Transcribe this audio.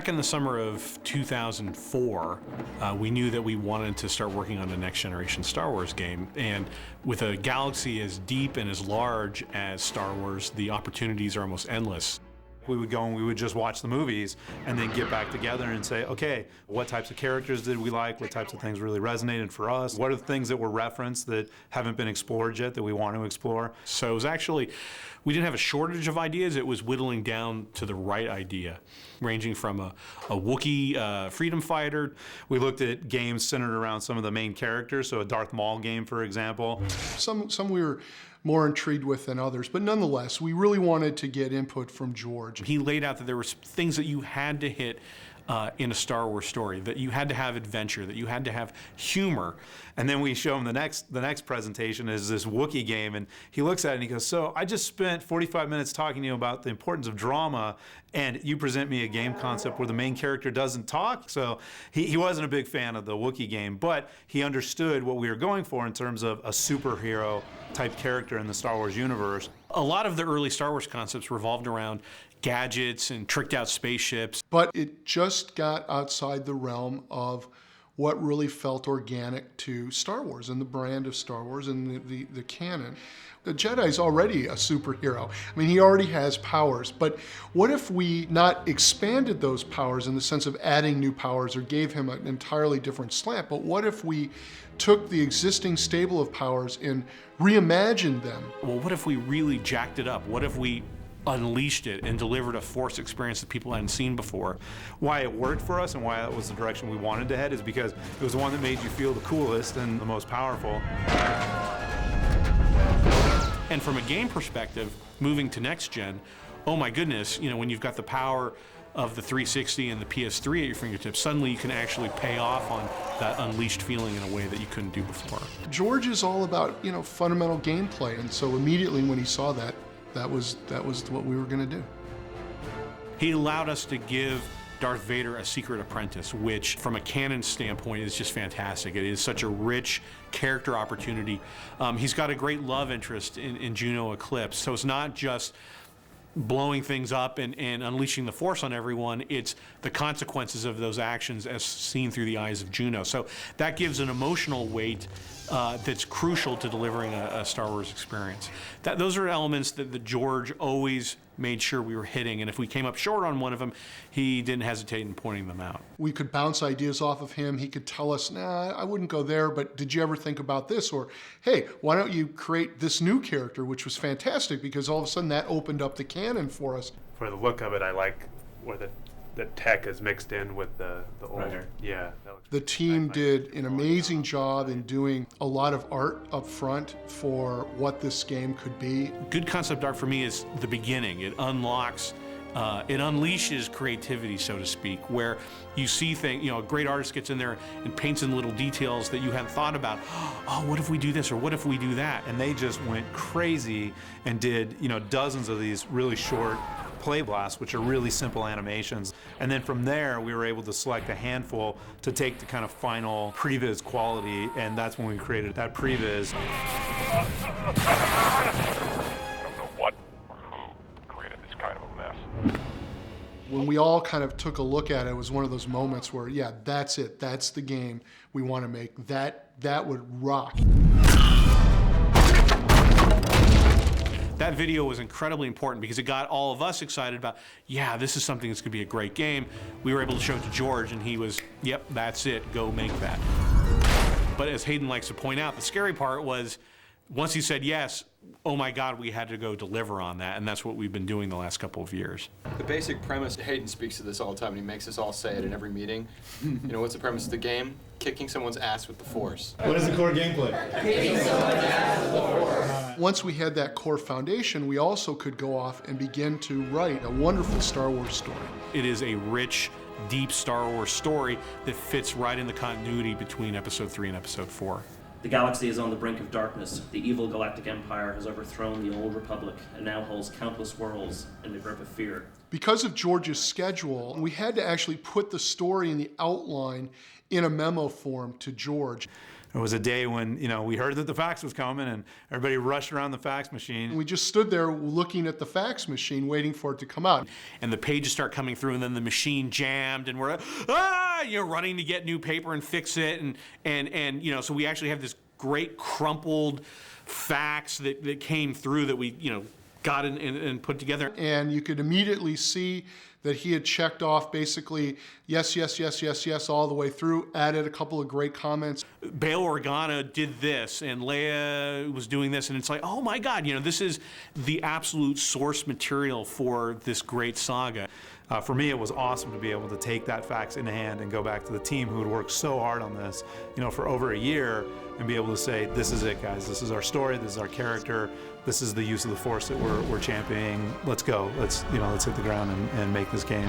Back in the summer of 2004, we knew that we wanted to start working on a next-generation Star Wars game. And with a galaxy as deep and as large as Star Wars, the opportunities are almost endless. We would go and we would just watch the movies and then get back together and say, okay, what types of characters did we like? What types of things really resonated for us? What are the things that were referenced that haven't been explored yet that we want to explore? So it was actually, we didn't have a shortage of ideas. It was whittling down to the right idea, ranging from a Wookiee freedom fighter. We looked at games centered around some of the main characters, so a Darth Maul game, for example. Some we were more intrigued with than others, but nonetheless, we really wanted to get input from George. He laid out that there were things that you had to hit in a Star Wars story, that you had to have adventure, that you had to have humor. And then we show him the next presentation is this Wookiee game, and he looks at it and he goes, so I just spent 45 minutes talking to you about the importance of drama, and you present me a game concept where the main character doesn't talk? So he wasn't a big fan of the Wookiee game, but he understood what we were going for in terms of a superhero type character in the Star Wars universe. A lot of the early Star Wars concepts revolved around gadgets and tricked out spaceships. But it just got outside the realm of what really felt organic to Star Wars and the brand of Star Wars and the canon. The Jedi's already a superhero. I mean, he already has powers, but what if we not expanded those powers in the sense of adding new powers or gave him an entirely different slant, but what if we took the existing stable of powers and reimagined them? Well, what if we really jacked it up? What if we unleashed it and delivered a Force experience that people hadn't seen before? Why it worked for us and why that was the direction we wanted to head is because it was the one that made you feel the coolest and the most powerful. And from a game perspective, moving to next gen, oh my goodness, you know, when you've got the power of the 360 and the PS3 at your fingertips, suddenly you can actually pay off on that unleashed feeling in a way that you couldn't do before. George is all about, you know, fundamental gameplay, and so immediately when he saw that, that was what we were going to do. He allowed us to give Darth Vader a secret apprentice, which from a canon standpoint is just fantastic. It is such a rich character opportunity. He's got a great love interest in Juno Eclipse, so it's not just blowing things up and unleashing the Force on everyone, it's the consequences of those actions as seen through the eyes of Juno. So that gives an emotional weight that's crucial to delivering a Star Wars experience. Those are elements that George always made sure we were hitting, and if we came up short on one of them, he didn't hesitate in pointing them out. We could bounce ideas off of him. He could tell us, nah, I wouldn't go there, but did you ever think about this? Or, hey, why don't you create this new character, which was fantastic because all of a sudden that opened up the canon for us. For the look of it, I like where the tech is mixed in with the old. Right. Yeah. The team did an amazing job in doing a lot of art up front for what this game could be. Good concept art for me is the beginning. It unlocks, it unleashes creativity, so to speak, where you see things, you know, a great artist gets in there and paints in little details that you hadn't thought about. Oh, what if we do this or what if we do that? And they just went crazy and did, you know, dozens of these really short play blasts, which are really simple animations. And then from there, we were able to select a handful to take the kind of final previs quality, and that's when we created that previs. I don't know what or who created this kind of a mess. When we all kind of took a look at it, it was one of those moments where, yeah, that's it. That's the game we want to make. That would rock. That video was incredibly important because it got all of us excited about, yeah, this is something that's going to be a great game. We were able to show it to George, and he was, yep, that's it, go make that. But as Hayden likes to point out, the scary part was, once he said yes, oh my God, we had to go deliver on that, and that's what we've been doing the last couple of years. The basic premise, Hayden speaks to this all the time, and he makes us all say it in every meeting. You know, what's the premise of the game? Kicking someone's ass with the Force. What is the core gameplay? Kicking someone's ass with the Force. Once we had that core foundation, we also could go off and begin to write a wonderful Star Wars story. It is a rich, deep Star Wars story that fits right in the continuity between Episode 3 and Episode 4. The galaxy is on the brink of darkness. The evil galactic empire has overthrown the old republic and now holds countless worlds in the grip of fear. Because of George's schedule, we had to actually put the story and the outline in a memo form to George. It was a day when, we heard that the fax was coming and everybody rushed around the fax machine. We just stood there looking at the fax machine, waiting for it to come out. And the pages start coming through, and then the machine jammed, and we're running to get new paper and fix it, and so we actually have this great crumpled fax that came through that we got and put together. And you could immediately see that he had checked off basically yes, yes, yes, yes, yes, all the way through, added a couple of great comments. Bail Organa did this, and Leia was doing this, and it's like, oh my God, this is the absolute source material for this great saga. For me, it was awesome to be able to take that fax in hand and go back to the team who had worked so hard on this, for over a year, and be able to say, this is it, guys. This is our story. This is our character. This is the use of the Force that we're championing. Let's go. Let's hit the ground and make this game.